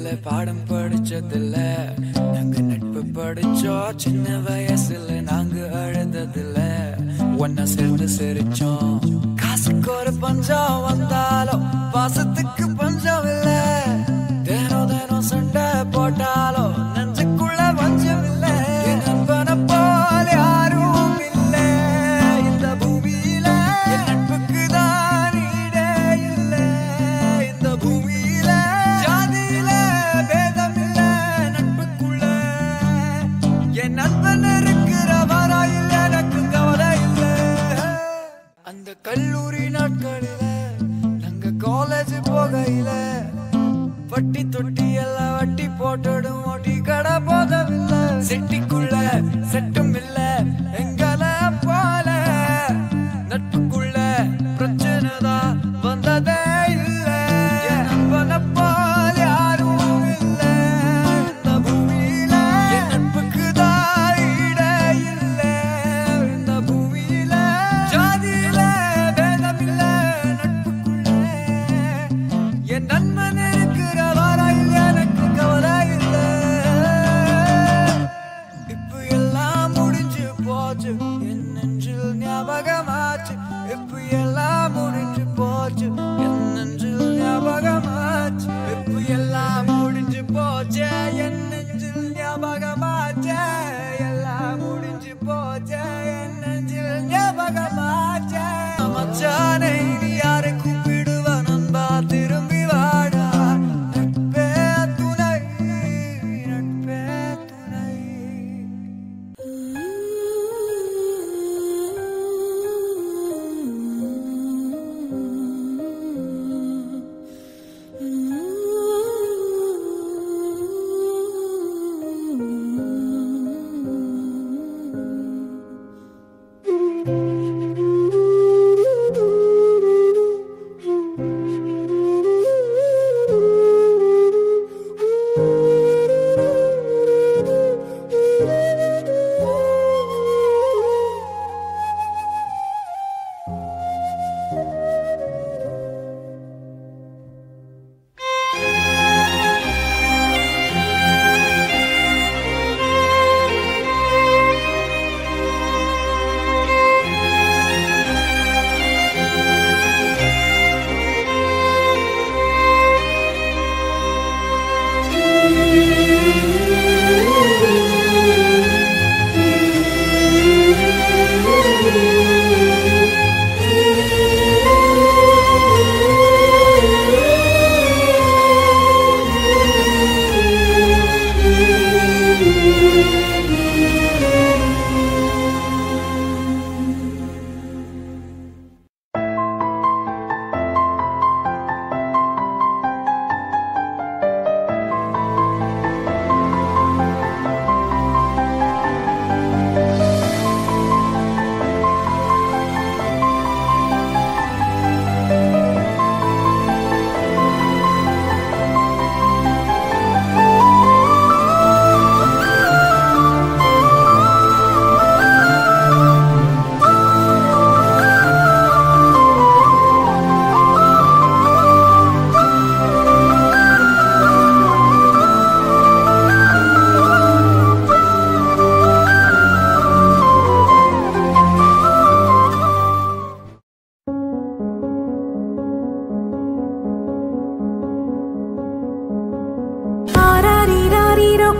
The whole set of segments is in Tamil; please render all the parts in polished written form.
இடத்துல பாடம் படிச்சதில்ல, நாங்க நட்பு படிச்சோம் சின்ன வயசுல, நாங்க அழுததில்ல, ஒன்னா சேர்ந்து சிரிச்சோம். காசுக்கு ஒரு பஞ்சம் வந்தாலும் பாசத்துக்கு பஞ்சம் இல்ல, தினம் தினம் சண்டை போட்டாலும் நெஞ்சுக்குள்ள பஞ்சம் இல்ல. என் நண்பனை போல யாரும் இல்ல இந்த பூமியில, என் நட்புக்கு தான் ஈடே இல்ல இந்த பூமியில. ஜாதியில பேதம் இல்ல நட்புக்குள்ள, என் நண்பன் இருக்கிற வரையில் எனக்கு கவலை இல்ல. அந்த கல்லூரி நாட்களில நாங்க காலேஜ் போகையில, வட்டி தொட்டி எல்லாம் வட்டி போட்டடும், ஓட்டி கடை போதவில்லை. செட்டிக்குள்ள செட்டும் இல்ல எங்களை போல, நட்புக்குள்ள பிரச்சனை தான் வந்ததே இல்ல. என் நண்பனை போல யாரும் இல்ல இந்த பூமியில, என் நட்புக்கு தான் ஈடே இல்ல இந்த பூமியில. ஜாதியில பேதம் இல்ல நட்புக்குள்ள, என் நண்பன் இருக்கிற வரையில் எனக்கு கவலை இல்ல. இப்ப எல்லாம் முடிஞ்சு போச்சு, என் நெஞ்சில் ஞாபகமாச்சு. இப்ப எல்லாம் முடிஞ்சு போச்சு, என் நெஞ்சில் ஞாபகமாச்சு. இப்ப எல்லாம் முடிஞ்சு போச்சு, என் நெஞ்சில் ஞாபகமாச்சு. எல்லாம் முடிஞ்சு போச்சு, என் நெஞ்சில் ஞாபகமாச்சு. மச்சானை நீ யாரை கூப்பிடுவ நண்பா, திரும்பி வாடா. நட்பே துணை, நட்பே துணை.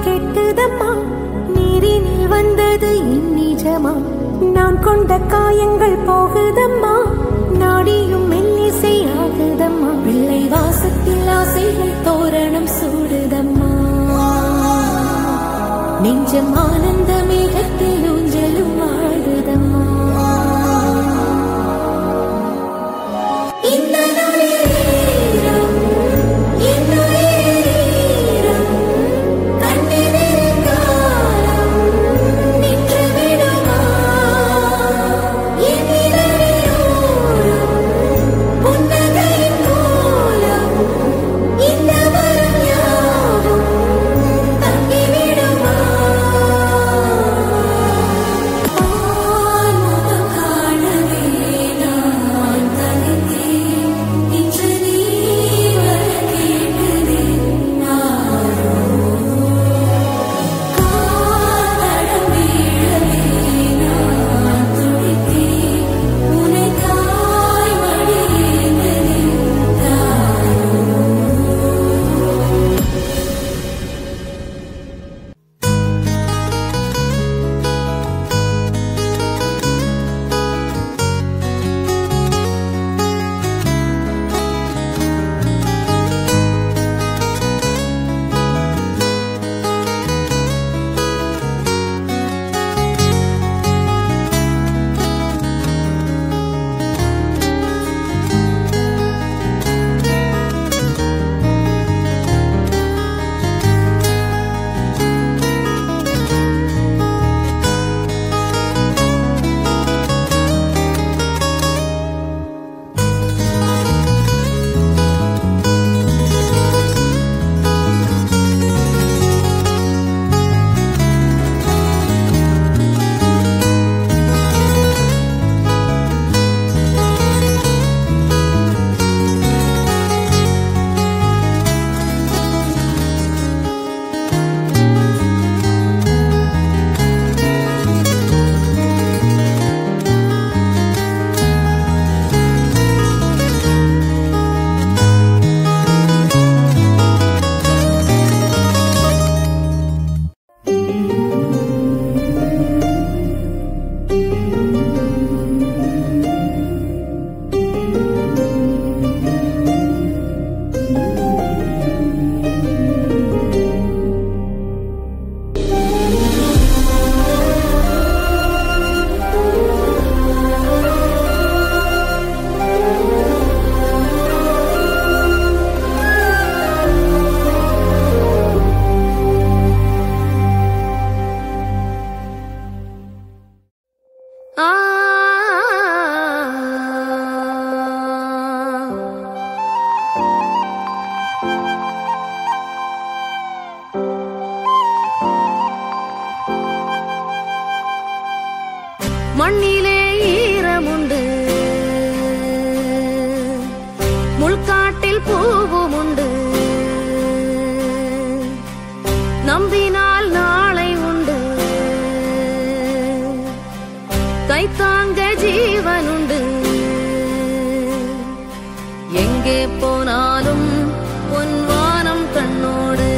கேட்குதம்மா, நீரினில் வந்தது என் நிஜமா. நான் கொண்ட காயங்கள் போகுதம்மா, நாடியும் மெல்லிசை ஆகுதம்மா. பிள்ளை வாசத்தில் ஆசைகள் தோரணம் சூடுதம்மா. நெஞ்சம் ஆனந்த மேகத்தில் ஊஞ்சலும் ஆடுதம்மா. இந்த முள்காட்டில் பூவும் உண்டு, நம்பினால் நாளை உண்டு, கைத்தாங்க ஜீவன் உண்டு. எங்கே போனாலும் பொன்வானம் கண்ணோடு,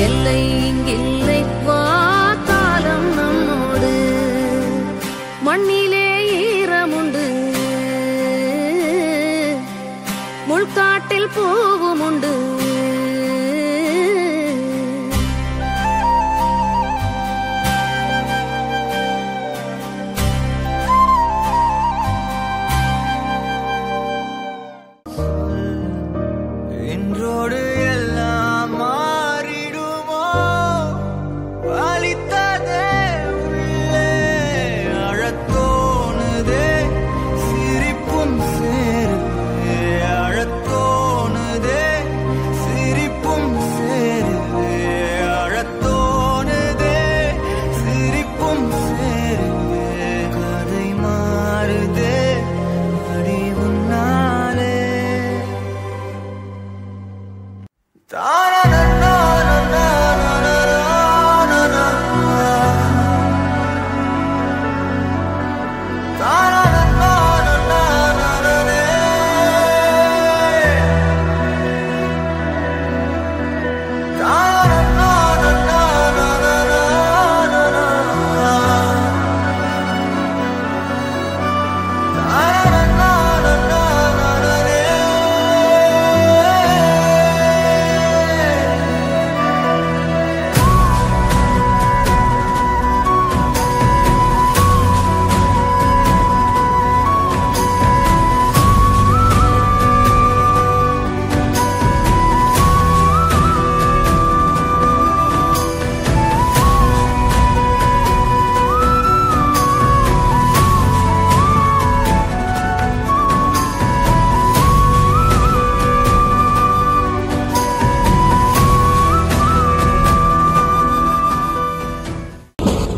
எல்லை இங்கில்லை வா காலம் நம்மோடு. மண்ணிலே ஈரமுண்டு, முள்காட்டில் பூவும் உண்டு. இன்றோடு எல்லாம் மாறிடுமோ, அழித்ததே உள்ளே அழத்தோணுதே, சிரிப்பும் சேருதே அழத்தோணுதே, சிரிப்பும் சேருதே அழத்தோணுதே, சிரிப்பும் சேருதே. கதை மாறுதே அடி உன்னாலே.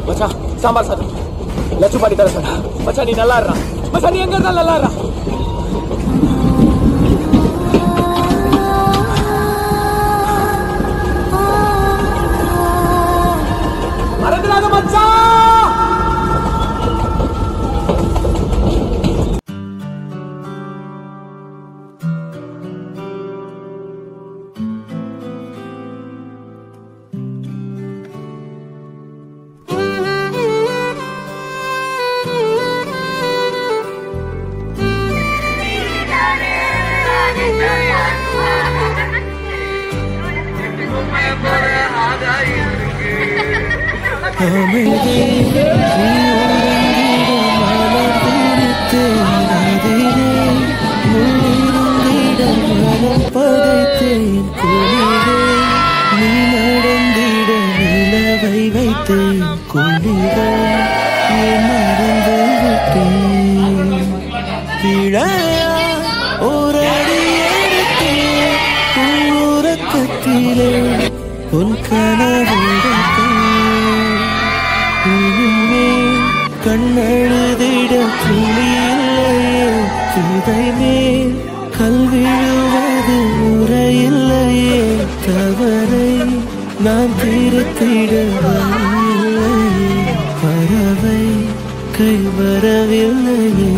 மச்சான் சாம்பார் சாதம் லட்சு பாட்டி தர சொன்னா. மச்சான் நீ நல்லா இருறான். மச்சான் நீ எங்க இருந்தாலும் நல்லா இருறான். மறந்துடாத மச்சான். கண்ணெழுதிட துளியில்லையே, சிதை மேல் கல்விழுவது முறையில்லையே, தவறை நான் திருத்திடவில்லையே, பறவை கை வரவில்லையே.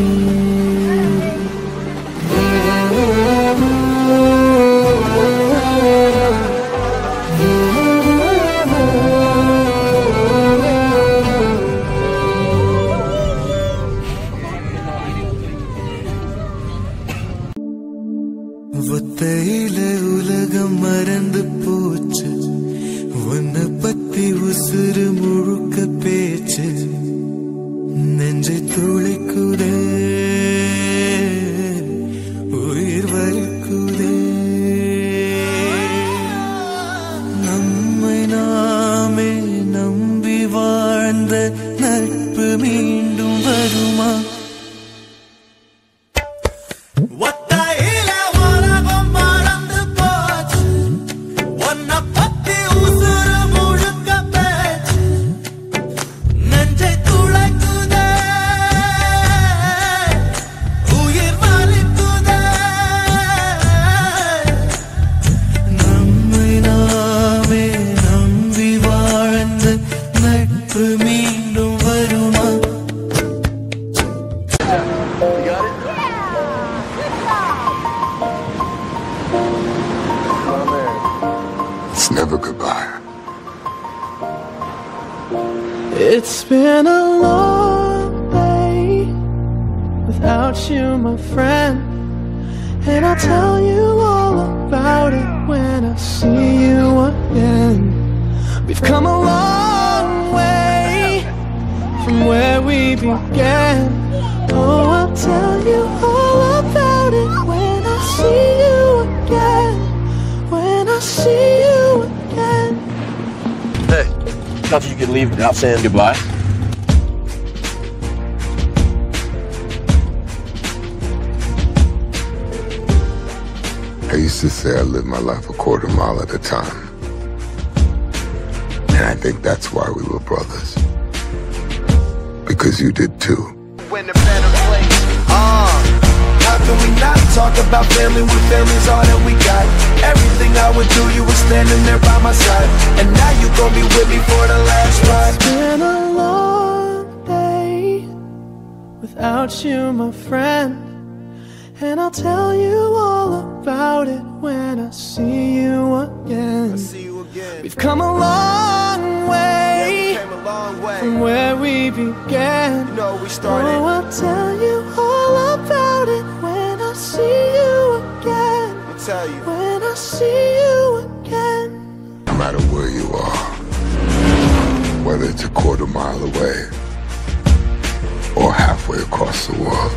ஒத்தையில உலகம் மறந்து போச்சு, உன்னை பத்தி உசுறு முழுக்க பேச்சு, நெஞ்சை துளைக்குதே உயிர் வலிக்குதே. நம்மை நாமே நம்பி வாழ்ந்த நட்பு மீண்டும் வருமா? never goodbye. It's been a long day without you, my friend, and I'll tell you all about it when I see you again. We've come a long way from where we began. Oh, I'll tell you all about it when I see you again. When I see you again. Hey, thought you could leave without saying goodbye. I used to say I lived my life a quarter mile at a time. And I think that's why we were brothers. Because you did too. In a better place. How can we not talk about family when family's all that we got? Everything I would do, you were standing there by my side, and now you gon' be with me for the last ride. It's been a long day without you, my friend, and I'll tell you all about it when I see you again. We've come a long way from where we began. Oh, I'll tell you all about it when I see you again. When I see you again. No matter where you are, whether it's a quarter mile away or halfway across the world.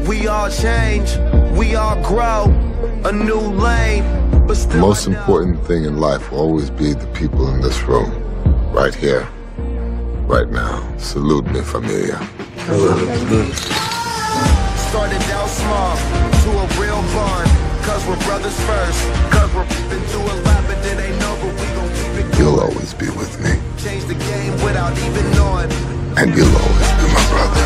We all change, we all grow, a new lane. The most important thing in life will always be the people in this room. Right here, right now. Salute me, familia. Started out small, to a real bond. Cause we're brothers first. Cause we're been through a lot, but it ain't over. We gon' keep it. You'll always be with me. Change the game without even knowing. And you'll always be my brother.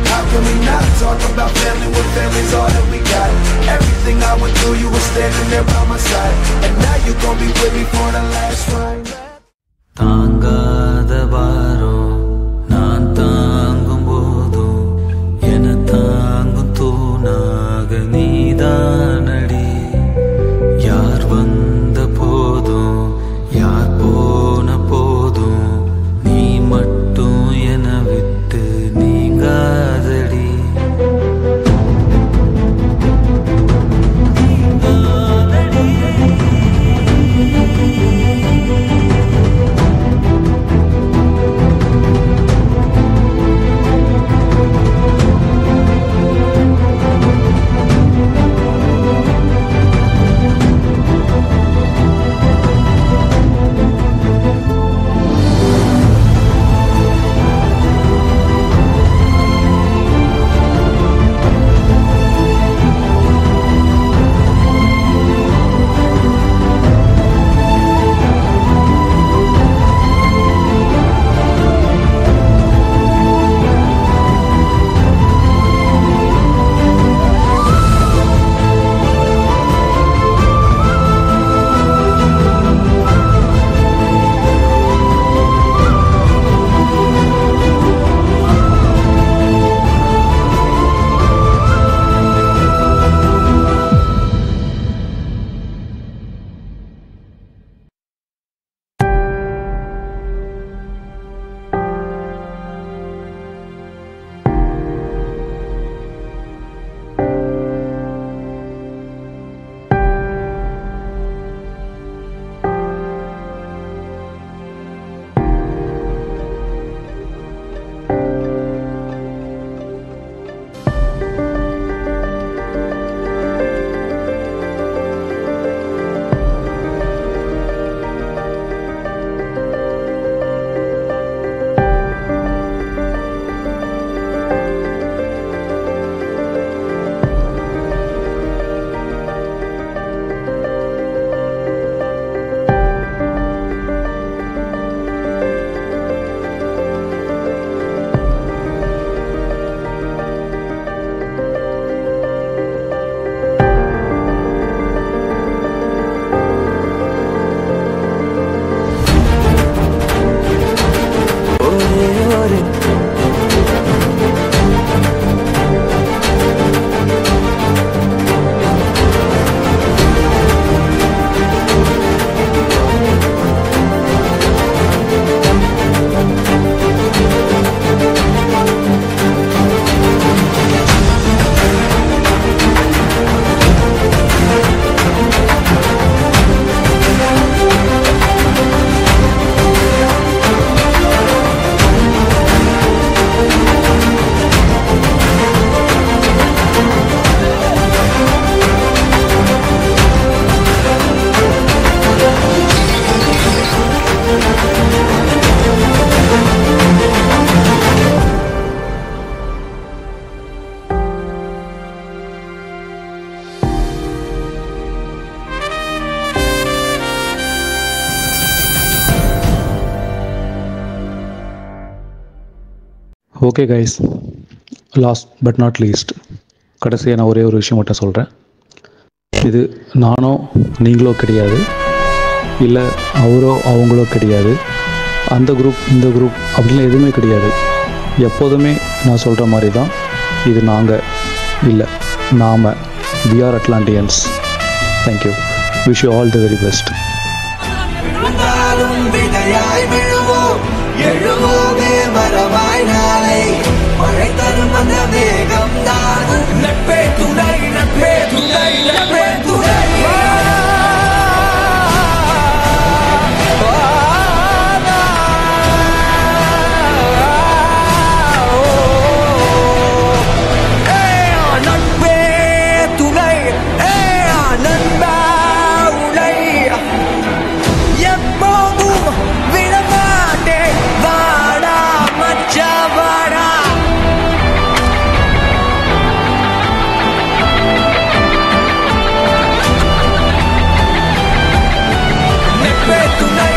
How can we not talk about family when family's all that we got? Everything I would do, you were standing there by my side, and now you gon' be with me for the last ride. தாங்காத பாரம் நான் தாங்கும் போதும் என தாங்கும் தூணாக நீதானடி. யார் வந்த போதும் யார் போன போதும் நீ மட்டும் என விட்டு நீங்காதடி. நீங்காதடி okay guys, last but not least, கடைசியாக நான் ஒரே ஒரு விஷயம் மட்டும் சொல்கிறேன். இது நானோ நீங்களோ கிடையாது, இல்லை அவரோ அவங்களோ கிடையாது, அந்த குரூப் இந்த குரூப் அப்படின்லாம் எதுவுமே கிடையாது. எப்போதுமே நான் சொல்கிற மாதிரி தான், இது நாங்கள் இல்லை நாம். We are Atlanteans. Thank you. Wish you all the very best. எழுவோமே மரமாய் நாளை மழை தரும் அந்த மேகம் தான். நட்பே துணை, நட்பே துணை, நட்பே துணை. Tonight